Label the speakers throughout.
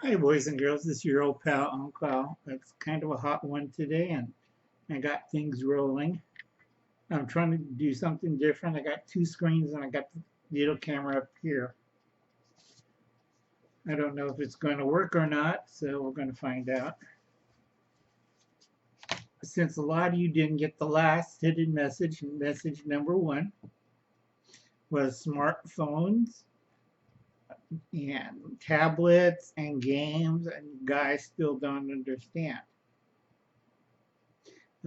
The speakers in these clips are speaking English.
Speaker 1: Hi, boys and girls. This is your old pal, Uncle Al. It's kind of a hot one today, and I got things rolling. I'm trying to do something different. I got two screens, and I got the little camera up here. I don't know if it's going to work or not, so we're going to find out. Since a lot of you didn't get the last hidden message, message number 1 was smartphones and tablets and games, and you guys still don't understand.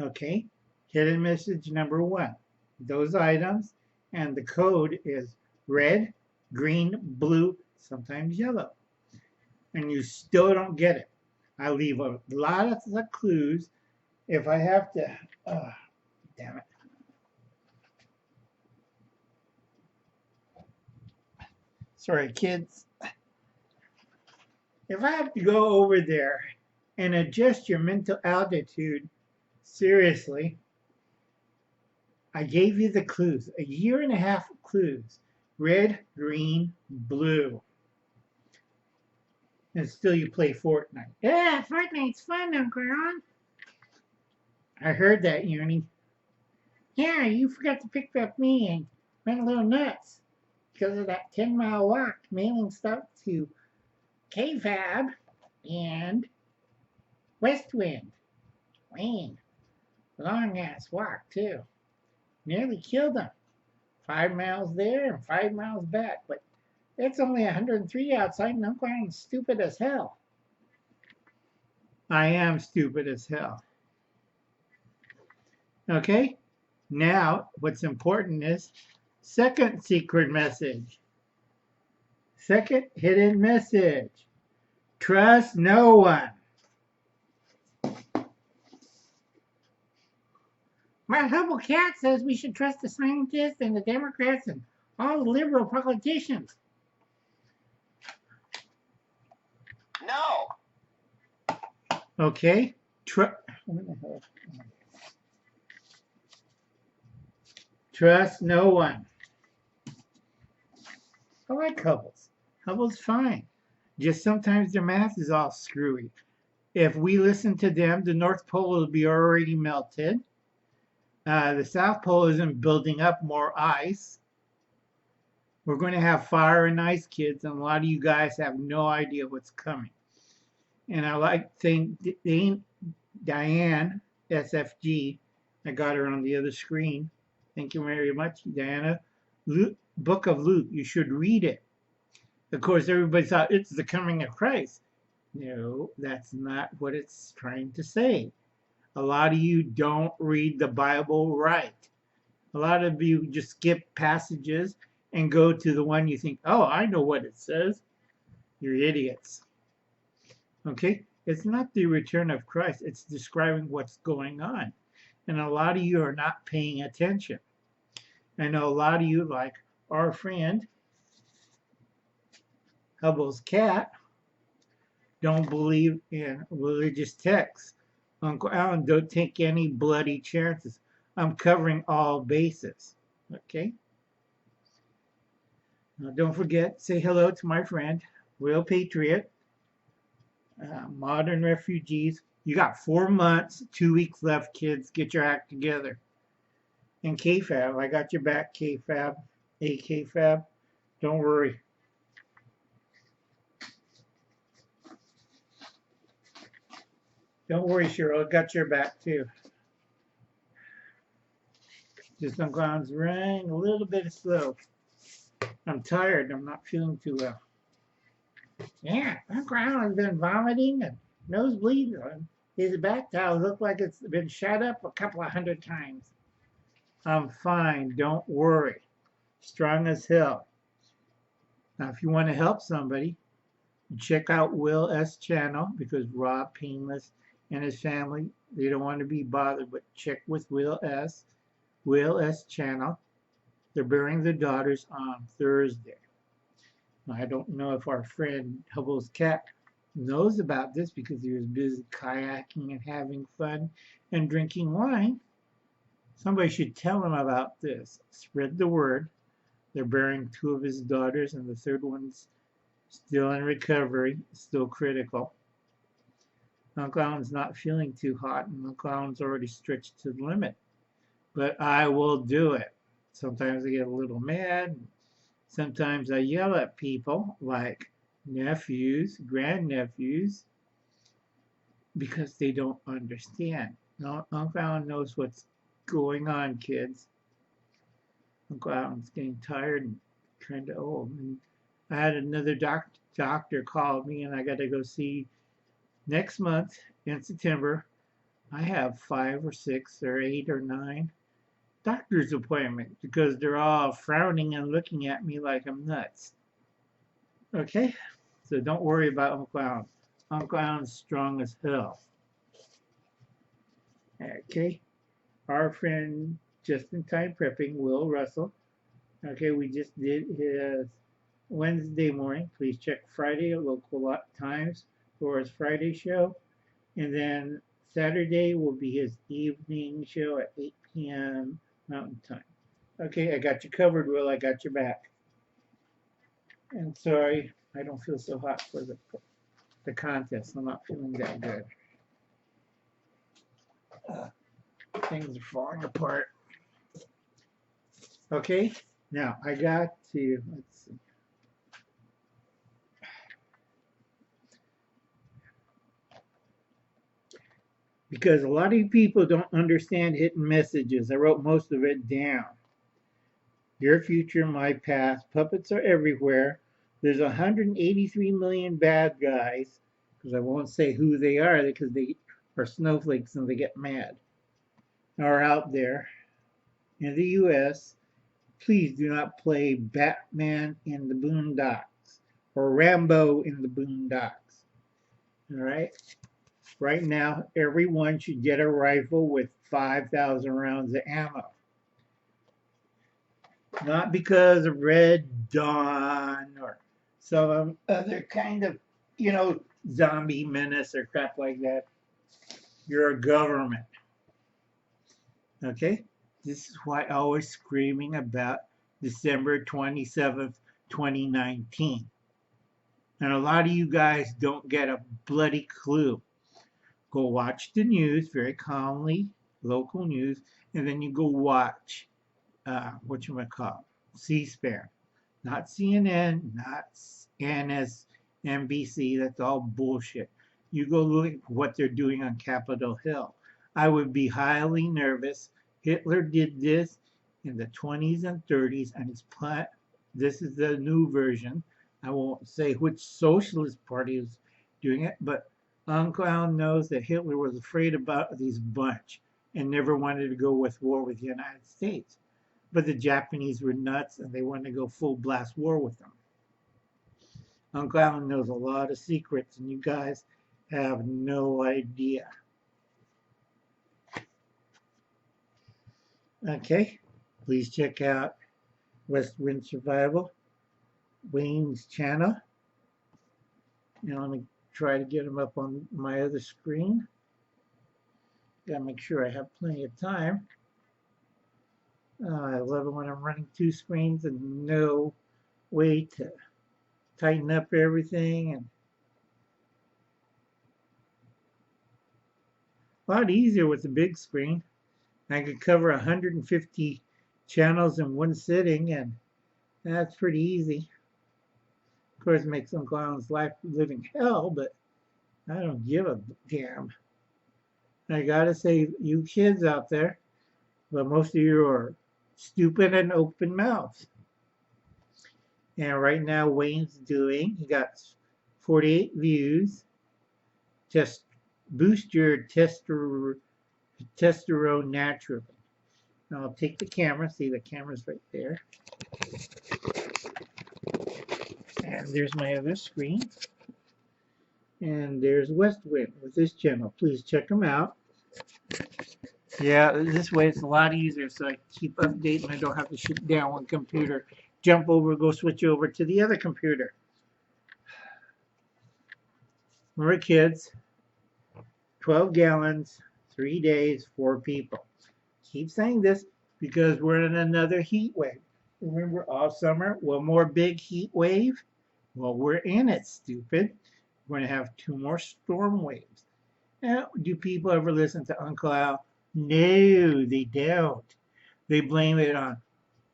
Speaker 1: Okay, hidden message number 1. Those items, and the code is red, green, blue, sometimes yellow. And you still don't get it. I leave a lot of the clues. If I have to, damn it. Sorry, kids. If I have to go over there and adjust your mental altitude, seriously, I gave you the clues, a year and a half of clues. Red, green, blue. And still you play Fortnite. Yeah, Fortnite's fun, Uncle Ron. I heard that, Uni. Yeah, you forgot to pick up me and went a little nuts because of that 10-mile walk mailing stuff to KFAB and Westwind. Man, long ass walk too. Nearly killed them. 5 miles there and 5 miles back, but it's only 103 outside and I'm going stupid as hell. I am stupid as hell. Okay, now what's important is second secret message. Second hidden message. Trust no one. My humble cat says we should trust the scientists and the Democrats and all the liberal politicians.
Speaker 2: No.
Speaker 1: Okay. Trust no one. I like Hubble's. Hubble's fine. Just sometimes their math is all screwy. If we listen to them, the North Pole will be already melted. The South Pole isn't building up more ice. We're going to have fire and ice, kids, and a lot of you guys have no idea what's coming. And I like saying Diane, SFG, I got her on the other screen. Thank you very much, Diana. Book of Luke, you should read it. Of course, everybody thought it's the coming of Christ. No, that's not what it's trying to say. A lot of you don't read the Bible right. A lot of you just skip passages and go to the one you think, oh, I know what it says. You're idiots. Okay? It's not the return of Christ. It's describing what's going on. And a lot of you are not paying attention. I know a lot of you, like our friend, Hubble's cat, don't believe in religious texts. Uncle Alan, don't take any bloody chances. I'm covering all bases. Okay? Now don't forget, say hello to my friend, Real Patriot, Modern Refugees. You got 4 months, 2 weeks left, kids. Get your act together. And KFAB, I got your back, KFAB. Hey, KFAB, don't worry. Don't worry, Cheryl, I got your back too. Just Uncle Alan's running a little bit slow. I'm tired. I'm not feeling too well. Yeah, Uncle Alan's been vomiting and nosebleeds on his back towel. Look like it's been shot up a couple of 100 times. I'm fine. Don't worry. Strong as hell. Now, if you want to help somebody, check out Will S channel because Rob Painless and his family, they don't want to be bothered, but check with Will S channel. They're burying their daughters on Thursday. Now, I don't know if our friend Hubble's cat knows about this because he was busy kayaking and having fun and drinking wine. Somebody should tell him about this. Spread the word. They're burying 2 of his daughters and the third one's Still in recovery, still critical. Uncle Alan's not feeling too hot, and Uncle Alan's already stretched to the limit. But I will do it. Sometimes I get a little mad. Sometimes I yell at people like nephews, grandnephews, because they don't understand. No, Uncle Alan knows what's going on, kids. Uncle Alan's getting tired and kind of old. And I had another doctor call me, and I got to go see next month in September. I have 5 or 6 or 8 or 9 doctor's appointments because they're all frowning and looking at me like I'm nuts. Okay? So don't worry about Uncle Alan. Uncle Alan's strong as hell. Okay? Our friend Just in Time Prepping, Will Russell. Okay, we just did his Wednesday morning. Please check Friday at local times for his Friday show. And then Saturday will be his evening show at 8 p.m. Mountain Time. Okay, I got you covered, Will. I got your back. And sorry, I don't feel so hot for the contest. I'm not feeling that good. Things are falling apart. Okay, now I got to, let's see. Because a lot of people don't understand hidden messages. I wrote most of it down. Your future, my past. Puppets are everywhere. There's 183 million bad guys, because I won't say who they are because they are snowflakes and they get mad, are out there in the U.S. Please do not play Batman in the Boondocks or Rambo in the Boondocks. All right? Right now, everyone should get a rifle with 5,000 rounds of ammo. Not because of Red Dawn or some other kind of, zombie menace or crap like that. You're a government. Okay? This is why I was screaming about December 27th, 2019. And a lot of you guys don't get a bloody clue. Go watch the news very calmly, local news, and then you go watch C-SPAN. Not CNN, not NBC. That's all bullshit. You go look at what they're doing on Capitol Hill. I would be highly nervous. Hitler did this in the 20s and 30s, and this is the new version. I won't say which socialist party is doing it, but Uncle Al knows that Hitler was afraid about these bunch and never wanted to go with war with the United States. But the Japanese were nuts and they wanted to go full blast war with them. Uncle Alan knows a lot of secrets and you guys have no idea. Okay, please check out Westwind Survival, Wayne's channel. Now let me try to get him up on my other screen. Gotta make sure I have plenty of time. I love it when I'm running 2 screens and no way to tighten up everything. And a lot easier with the big screen. I could cover 150 channels in one sitting, and that's pretty easy. Of course, it makes Uncle Alan's life living hell, but I don't give a damn. I gotta say, you kids out there, but most of you are stupid and open mouths. And right now, Wayne's he got 48 views. Just boost your testosterone naturally. Now I'll take the camera. See, the camera's right there. And there's my other screen. And there's Westwind with this channel. Please check them out. Yeah, this way it's a lot easier so I keep updating. I don't have to shut down one computer, jump over, go switch over to the other computer. Remember, kids, 12 gallons, 3 days, 4 people. Keep saying this because we're in another heat wave. Remember all summer, one more big heat wave? Well, we're in it, stupid. We're going to have 2 more storm waves. Now, do people ever listen to Uncle Al? No, they don't. They blame it on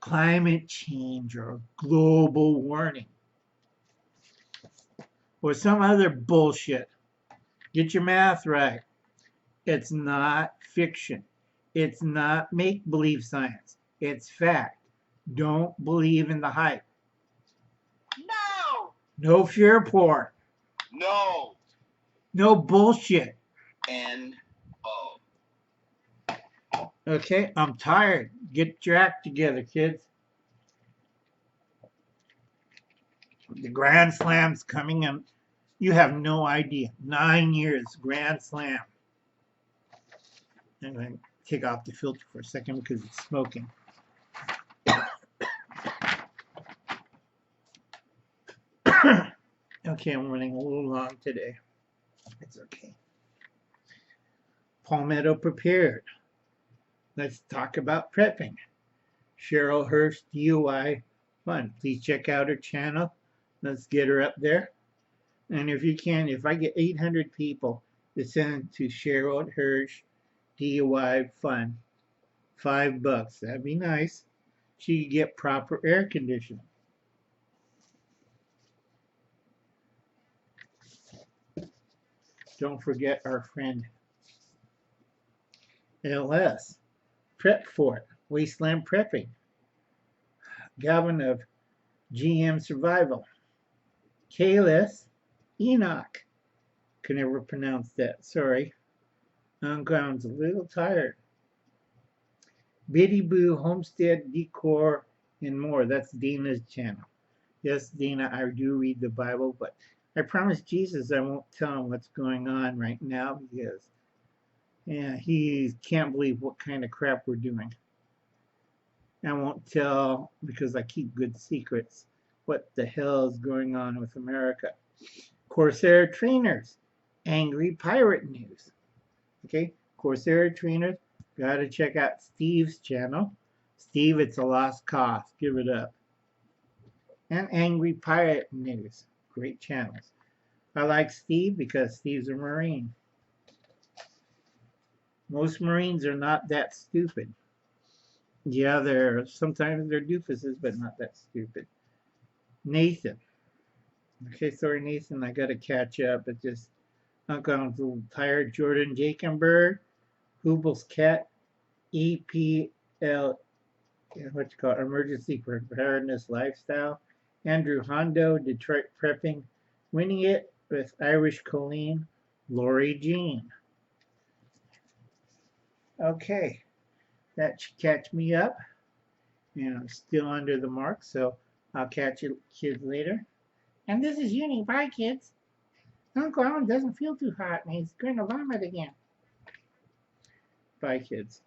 Speaker 1: climate change or global warming or some other bullshit. Get your math right. It's not fiction. It's not make believe science. It's fact. Don't believe in the hype.
Speaker 2: No.
Speaker 1: No fear porn.
Speaker 2: No.
Speaker 1: No bullshit.
Speaker 2: N-O.
Speaker 1: Okay, I'm tired. Get your act together, kids. The Grand Slam's coming in. You have no idea. 9 years, Grand Slam. I'm going to take off the filter for a second because it's smoking. Okay, I'm running a little long today. It's okay. Palmetto prepared. Let's talk about prepping. Cheryl Hurst DIY Fun. Please check out her channel. Let's get her up there. And if you can, if I get 800 people to send to Cheryl Hurst DIY Fun, $5. That'd be nice. She could get proper air conditioning. Don't forget our friend LS. Prep for it. Wasteland Prepping. Gavin of GM Survival. Kalis Enoch. Can never pronounce that. Sorry. I'm a little tired. Biddy Boo Homestead Decor and More. That's Dana's channel. Yes, Dana, I do read the Bible, but I promise Jesus I won't tell him what's going on right now because he can't believe what kind of crap we're doing. I won't tell because I keep good secrets what the hell is going on with America. Corsair Trainers, Angry Pirate News. Okay, Corsair Trainers, gotta check out Steve's channel. Steve, it's a lost cause. Give it up. And Angry Pirate News, great channels. I like Steve because Steve's a Marine. Most Marines are not that stupid. Yeah, sometimes they're doofuses, but not that stupid. Nathan. Okay, sorry, Nathan, I gotta catch up. It's just I'm a little tired. Jordan Jakenberg, Hubel's Cat, EPL, what you call it, Emergency Preparedness Lifestyle, Andrew Hondo, Detroit Prepping, Winning It with Irish Colleen, Lori Jean. Okay, that should catch me up. And I'm still under the mark, so I'll catch you kids later. And this is Uni. Bye, kids. Uncle Alan doesn't feel too hot, and he's going to vomit again. Bye, kids.